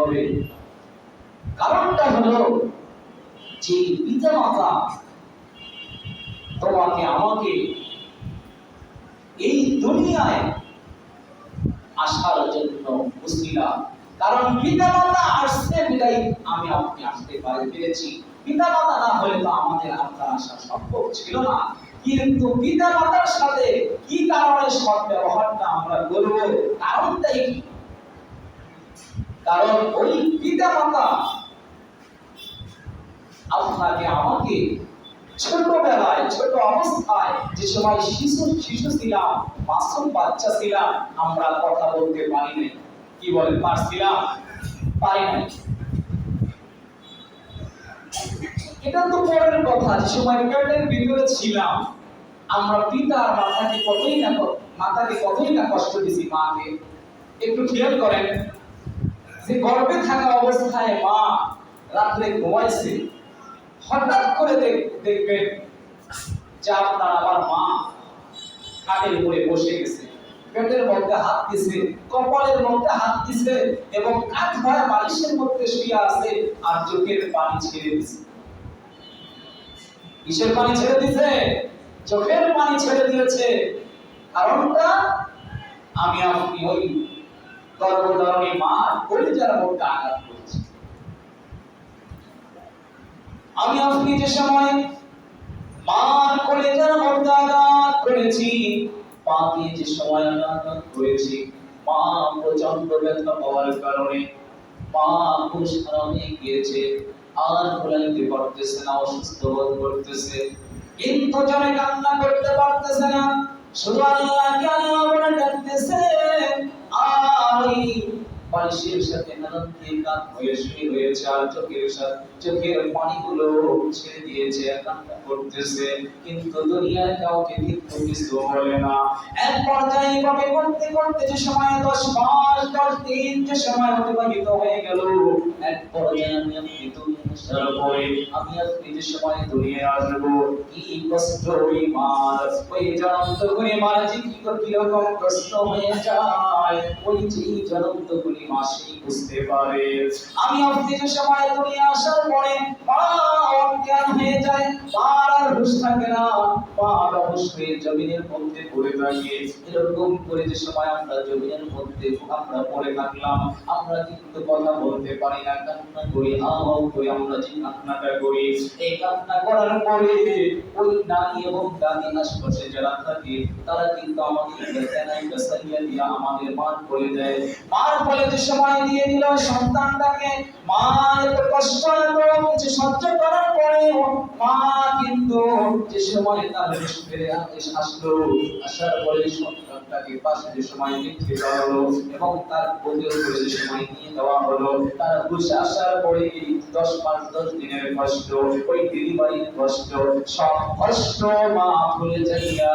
হবে। কারণটা হলো যে পিতা মাতা তোমাকে আমাকে এই দুনিয়ায় আসার জন্য উসিলা। কারণ পিতা মাতা আসছে বিদায় আমি আপনি আসতে পেরেছি। পিতা মাতা না হলে তো আমাদের আপনার আসা সম্ভব ছিল না। কিন্তু পিতা মাতার সাথে কি কারণে সৎ ব্যবহারটা আমরা করব, কারণটাই কি? কারণ ওই পিতা মাতা আপনাকে আমাকে ছোটবেলায় ছোট অবস্থায় যে সময় শিশু ছিলাম, মাসুম বাচ্চা ছিলাম, আমরা কথা বলতে পারি নাই। কি বলেন, পারছিলাম? পারি নাই। এটা তো পরের কথা। যে সময় পেটের ভিতরে ছিলাম আমরা পিতার মাতাকে কতই না কষ্ট দিছি। মাকে একটু খেয়াল করেন যে গর্ভে থাকা অবস্থায় মা রাত্রে ঘুমাইছে, হঠাৎ করে দেখবেন যে আপনার আমার মা খাটের উপরে বসে গেছে, পেটের মধ্যে হাত দিছে, কপালের মধ্যে হাত দিছে এবং কাঠ ভরা বালিশের মধ্যে শুয়ে আছে আর চোখের পানি ছেড়ে দিছে। কিসের পানি ছেড়ে দিছে? চোখের পানি ছেড়ে দিয়েছে। কারণটা আমি আপনি ওই গর্ভধারণী মা কলিজার মধ্যে আঘাত করেছি। আমি আপনি যে সময় মার কলিজার মধ্যে আঘাত করেছি, পাকে যে সময় আঘাত করেছি, মা প্রচন্ড ব্যথা পাওয়ার কারণে মা খুব সারামে গিয়েছে, আর বলাইতে পারতেছে না, অসুস্থ বোধ করতেছে, কিন্তু জনে কান্না করতে পারতেছে না, শুধু আল্লাহকে আল্লাহ বলে ডাকতেছে। আর বালিশের সাথে নানানকে কাঁদ হয়ে শুয়ে হয়েছে আর চোখের পানিগুলো ছেড়ে দিয়েছে, কান্না করতেছে, কিন্তু দুনিয়ার কাউকে কিছু বলে না। এক পর্যায়ে এভাবে করতে করতে যে সময় 10 মাস 10 দিন যে সময় অতিবাহিত হয়ে গেল, এক পর্যায়ে আমি আপনি দুনিয়া আসার পরে আমি আপনি যে সময় দুনিয়া আসবো, কি কষ্ট ওই মার, ওই জনন্ত করে মার যে কিরকম কষ্ট হয়ে যায়, ওই যে জনন্ত করে মাসি বুঝতে পারে। আমি আপনি যে সময় দুনিয়া আসার পরে মা অজ্ঞান হয়ে যায়, মার আর হুঁশ থাকে না, মা অবশ্যই জমিনের মধ্যে পড়ে থাকে। এরকম করে যে সময় আমরা জমিনের মধ্যে আমরা পড়ে থাকলাম, আমরা কিন্তু কথা বলতে পারি না, কান্না করি, হাও করে আমরা যে কান্নাটা করি, এই কান্না করার পরে ওই নানি এবং দাদি আশপাশে যারা থাকে তারা কিন্তু আমাদের বেচানায় বেসাইয়া দিয়ে আমাদের মার করে দেয়। মার বলে যে সময় দিয়ে দিল সন্তানটাকে, মা এত কষ্ট এত কিছু সহ্য করার পরে মা কিন্তু যে সময় তার হুঁশ ফিরে আসলো, আসার পরে সন্তানটাকে পাশে যে সময় রেখে দেওয়া হলো এবং তার কোলের উপরে যে সময় নিয়ে দেওয়া হলো, তার হুঁশ আসার পরে 10 মাস 10 দিনের কষ্ট, ওই ডেলিভারির কষ্ট, সব কষ্ট মা ভুলে যাইয়া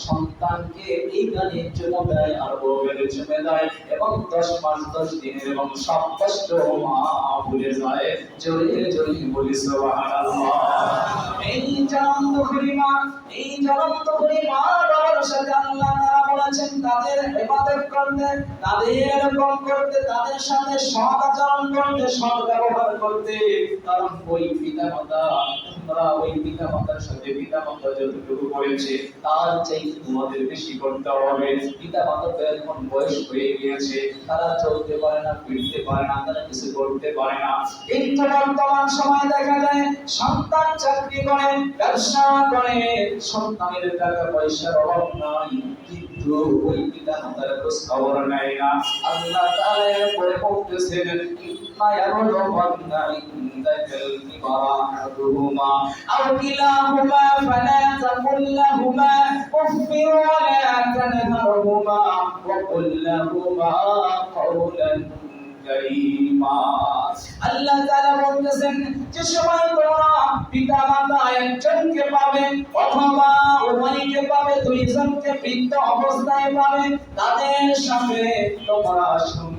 সন্তানকে এই গানের জন্য দেয় আর বউয়ের জন্য দেয় এবং 10 মাস 10 দিনের এবং সব কষ্ট মা ভুলে যায়। জোরে জোরে বলি সুবহানাল্লাহ। এই জনন্ত মা বাবার সাথে আল্লাহ তাআলা বলেছেন তাদের ইবাদত করতে, তাদের এরকম করতে, তাদের সাথে সৎ আচরণ করতে, সৎ ব্যবহার করতে। কারণ ওই পিতামাতা, তোমরা ওই পিতামাতার সাথে পিতামাতা যতটুকু করেছে তার চাইতে তোমাদের বেশি করতে হবে। পিতামাতা তো এখন বয়স হয়ে গিয়েছে, তারা চলতে পারে না, ফিরতে পারে না, তারা কিছু করতে পারে না। কিন্তু বর্তমান সময় দেখা যায় সন্তান চাকরি করে, ব্যবসা করে, সন্তানের টাকা পয়সার অভাব নাই, কিন্তু ওই পিতামাতার খোঁজ খবর নেয় না। আল্লাহ তাআলা এরপরে বলতেছেন ইম্মা ইয়াবলুগান্না ইনদাকাল কিবারা আহাদুহুমা আও কিলাহুমা ফালা তাকুল লাহুমা উফফিন ওয়া লা তানহারহুমা ওয়া কুল লাহুমা কাওলান কারীমা। আল্লাহ তাআলা বলতেছেন যে সময় তোমরা পিতামাতা একজনকে পাবে অথবা উভয়কে পাবে, দুইজনকে বৃদ্ধ অবস্থায় পাবে, তাদের সাথে তোমরা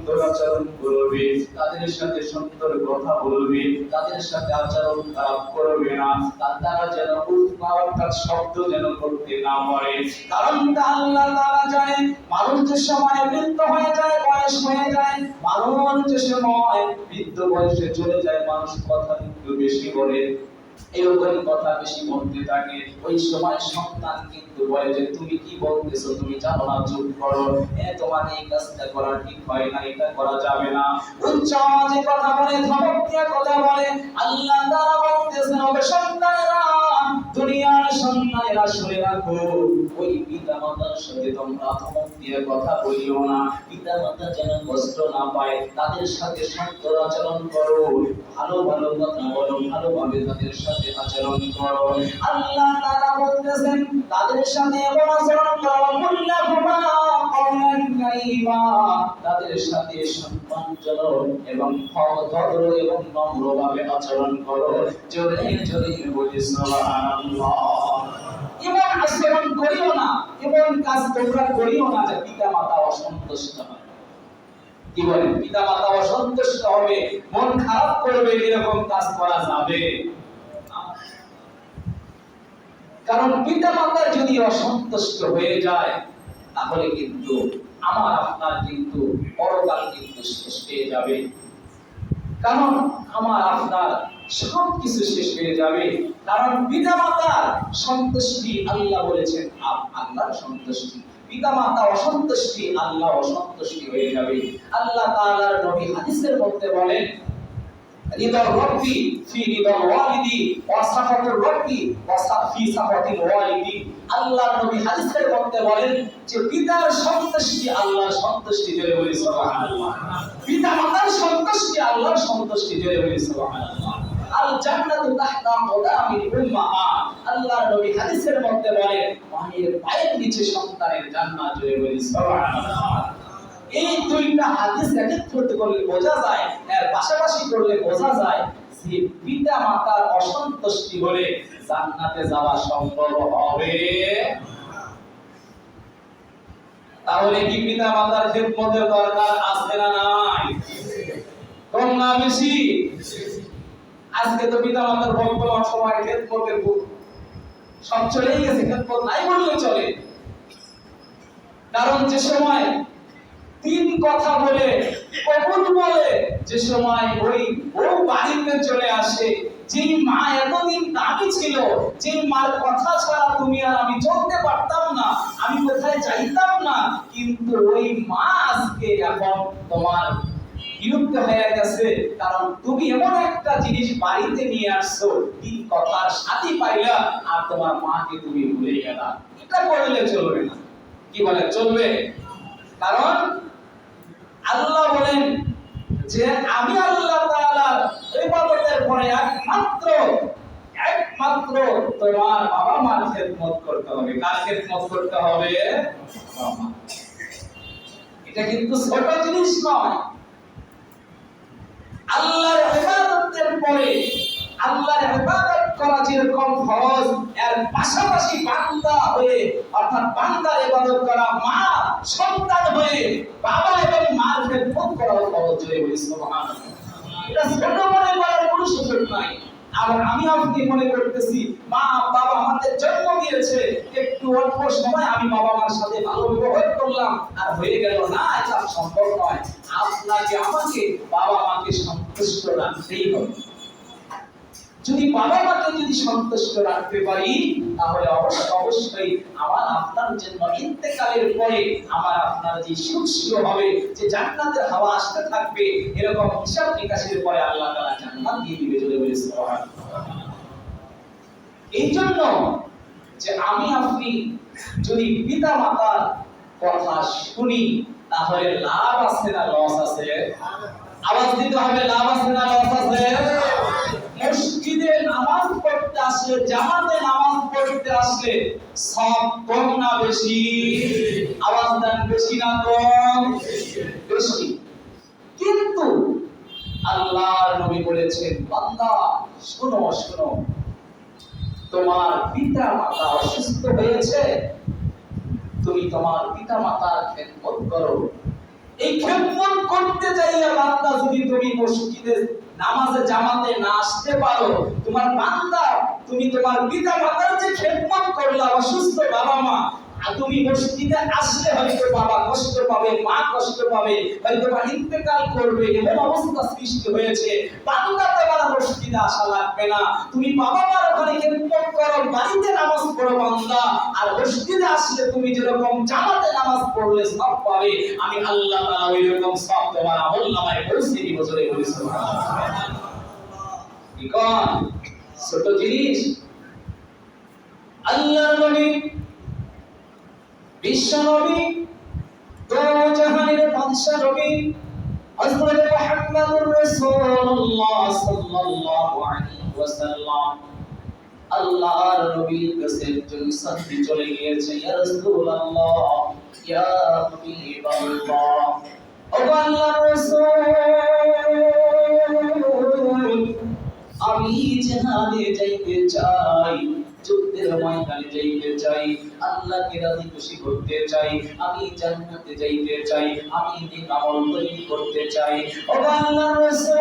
সুন্দর আচরণ করবে, তাদের সাথে সুন্দর কথা বলবে, তাদের সাথে আচরণ খারাপ করবে না, তারা যেন উল্টা শব্দ যেন করতে না পারে। কারণ আল্লাহ তাআলা জানে মানুষ যে সময় বৃদ্ধ হয়ে যায়, বয়স হয়ে যায়, মানুষ যে সময় বৃদ্ধ বয়সে চলে যায়, মানুষ কথা একটু বেশি বলে, এরকম কথা বেশি বলতে থাকে। ওই সময় সন্তান কিন্তু বলে যে তুমি কি বলতেছো, তুমি জানো না, চুপ করো, তোমার এই কাজটা করা ঠিক হয় না, এটা করা যাবে না। উচ্চ আওয়াজে কথা বলে, ধমক দিয়ে কথা বলে। আল্লাহ তাআলা বলতেছেন, ওরে সন্তানেরা, দুনিয়ার সন্তানেরা শুনে রাখো, ওই পিতা মাতার সাথে তোমরা ধমক দিয়ে কথা বলিও না, পিতা মাতা যেন কষ্ট না পায়, তাদের সাথে সুন্দর আচরণ করো, ভালো ভালো কথা বলো, ভালোভাবে তাদের সাথে আচরণ করো। আল্লাহ তাআলা বলতেছেন তাদের সাথে এমন আচরণ করো, কুল্লাহুমা কওলান কারীমা, তাদের সাথে সম্মানজনক এবং ভদ্র এবং নম্রভাবে আচরণ করো। জোরে জোরে বলি সুবহানাল্লাহ। এমন আচরণ করিও না, এমন কাজ তোমরা করিও না যে পিতা মাতা অসন্তুষ্ট হয়। কি বলেন? পিতা মাতা অসন্তুষ্ট হবে, মন খারাপ করবে, এরকম কাজ করা যাবে না। কারণ পিতা মাতা যদি অসন্তুষ্ট হয়ে যায়, তাহলে কিন্তু আমার আপনার কিন্তু পরকাল কিন্তু শেষ হয়ে যাবে। কারণ আমার আপনার সবকিছু শেষ হয়ে যাবে। কারণ পিতা মাতার সন্তুষ্টি আল্লাহ বলেছেন আল্লাহর সন্তুষ্টি, পিতা মাতা অসন্তুষ্টি আল্লাহ অসন্তুষ্টি হয়ে যাবে। আল্লাহ তাআলার নবী হাদিসের মধ্যে বলেন, রিদা রাব্বি ফি রিদা ওয়ালিদি ওয়া সাখাতুর রাব্বি ওয়া ফি সাখাতিল ওয়ালিদি। আল্লাহর নবী হাদিসের মধ্যে বলেন যে পিতার সন্তুষ্টি আল্লাহর সন্তুষ্টি, জোরে বলি সুবহানাল্লাহ। পিতা মাতার সন্তুষ্টি আল্লাহর সন্তুষ্টি, জোরে বলি সুবহানাল্লাহ। আল জান্নাতু তাহতা কদামিল উম্মাহাত। আল্লাহর নবী হাদিসের মধ্যে বলেন মায়ের পায়ের নিচে সন্তানের জান্নাত, জোরে বলি সুবহানাল্লাহ। এই দুইটা হাদিস একত্রিত করলে বোঝা যায়, এর পাশাপাশি করলে বোঝা যায় যে পিতা মাতার অসন্তুষ্টি হলে জান্নাতে যাওয়া সম্ভব হবে। তাহলে কি পিতা মাতার খেদমতের দরকার আছে না নাই? কম না বেশি? আজকে তো পিতা মাতার বর্তমান সময় খেদমতের সব চলেই গেছে, খেদমত নাই বললে চলে। কারণ যে সময় তিন কথা বলে কবুল বলে, যে সময় ওই বউ বাড়িতে চলে আসে, যে মা এতদিন দামি ছিল, যে মার কথা ছাড়া তুমি আর আমি চলতে পারতাম না, আমি কোথায় যাইতাম না, কিন্তু ওই মা আজকে এখন তোমার বিরুদ্ধ হয়ে গেছে। কারণ তুমি এমন একটা জিনিস বাড়িতে নিয়ে আসছো, তিন কথার সাথী পাইলা, আর তোমার মাকে তুমি ভুলে গেলা। এটা করলে চলবে না। কি বলে? চলবে। কারণ আল্লাহ বলেন যে আমি আল্লাহ তাআলার ইবাদতের পরে একমাত্র তোমার বাবা মার খেদমত করতে হবে। কার খেদমত করতে হবে? বাবা মা। এটা কিন্তু ছোট জিনিস নয়। আল্লাহর ইবাদতের পরে আল্লাহর ইবাদত করা যেরকম ফরজ, এর পাশাপাশি বান্দা হয়ে অর্থাৎ বান্দার ইবাদত করা, মা সন্তান হয়ে বাবা এবং মার খেদমত করা ফরজ, জোরে বলি সুবহানাল্লাহ। এটা ছোট মনে করার কোনো সুযোগ নাই। আর আমি আপনি মনে করতেছি মা বাবা আমাদের জন্ম দিয়েছে, একটু অল্প সময় আমি বাবা মার সাথে ভালো ব্যবহার করলাম আর হয়ে গেল, না, এটা সম্ভব নয়। আপনাকে আমাকে বাবা মাকে সন্তুষ্ট রাখতেই হবে। যদি বাবা মাকে যদি সন্তুষ্ট রাখতে পারি, তাহলে অবশ্যই আমার আপনার জন্য ইন্তেকালের পরে আমার আপনার যে সুখ হবে, যে জান্নাতের হাওয়া আসতে থাকবে, এরকম হিসাব নিকাশের পরে আল্লাহ তাআলা জান্নাত দিয়ে দিবে, জোরে বলি সুবহানাল্লাহ। এই জন্য যে আমি আপনি যদি পিতা মাতার কথা শুনি, তাহলে লাভ আছে না লস আছে? আওয়াজ দিতে হবে, লাভ আছে না লস আছে? মসজিদে নামাজ পড়তে আসলে, জামাতে নামাজ পড়তে আসলে সব কম না বেশি? আওয়াজ দেন, বেশি না কম? বেশি। কিন্তু আল্লাহর নবী বলেছেন, বান্দা শোনো শোনো, তোমার পিতা মাতা অসুস্থ হয়েছে, তুমি তোমার পিতা মাতার খেদমত করো। এই খেদমত করতে যাইয়া বান্দা যদি তুমি মসজিদে নামাজে জামাতে না আসতে পারো, তোমার বান্দা তুমি তোমার পিতা মাতার যে খেদমত করলা, অসুস্থ বাবা মা, আর তুমি মসজিদে আসলে হয়তো বাবা কষ্ট পাবে, মা কষ্ট পাবে, হয়তো বা ইন্তেকাল করবে, এমন অবস্থা সৃষ্টি হয়েছে, বান্দা তোমার মসজিদে আসা লাগবে না, তুমি বাবা মার ওখানে খেদমত করো, বাড়িতে নামাজ পড়ো বান্দা, আর মসজিদে আসলে তুমি যেরকম জামাতে নামাজ পড়লে সব পাবে, আমি আল্লাহ তাআলা ওই রকম সব তোমার আমলনামায় পৌঁছে দিব। জোরে বলি সুবহানাল্লাহ। কি কোন ছোট জিনিস? আল্লাহর নবী, বিশ্ব নবী, দো জাহানের বাদশা নবী হযরত মুহাম্মদুর রাসূলুল্লাহ সাল্লাল্লাহু আলাইহি ওয়াসাল্লাম আল্লাহর নবীর কাছে একজন সাহাবী চলে গিয়েছে, ইয়া রাসূলুল্লাহ, ইয়া হাবিবাল্লাহ, ও আল্লাহর রাসূল, আমি জিহাদে যাইতে চাই, যুদ্ধের ময়দানে যাইতে চাই, আল্লাহকে রাজি খুশি করতে চাই, আমি জান্নাতে যাইতে চাই, আমি নেক আমল তৈরি করতে চাই। ও আল্লাহর রাসূল,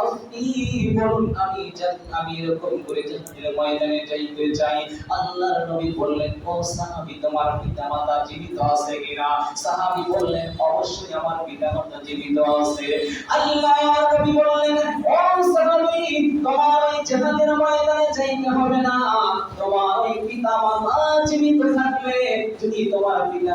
আপনি বলুন আমি এরকম করে জান্নাতের ময়দানে যাইতে চাই। আল্লাহর নবী বললেন, ও সাহাবী, তোমার পিতামাতা জীবিত আছে কিনা? সাহাবী বললেন, অবশ্যই আমার পিতামাতা জীবিত আছে। আল্লাহর নবী বললেন, ও সাহাবী, তোমার ওই জান্নাতের ময়দানে যাইতে হবে না, তোমার ওই পিতামাতা জীবিত থাকলে, যদি তোমার পিতা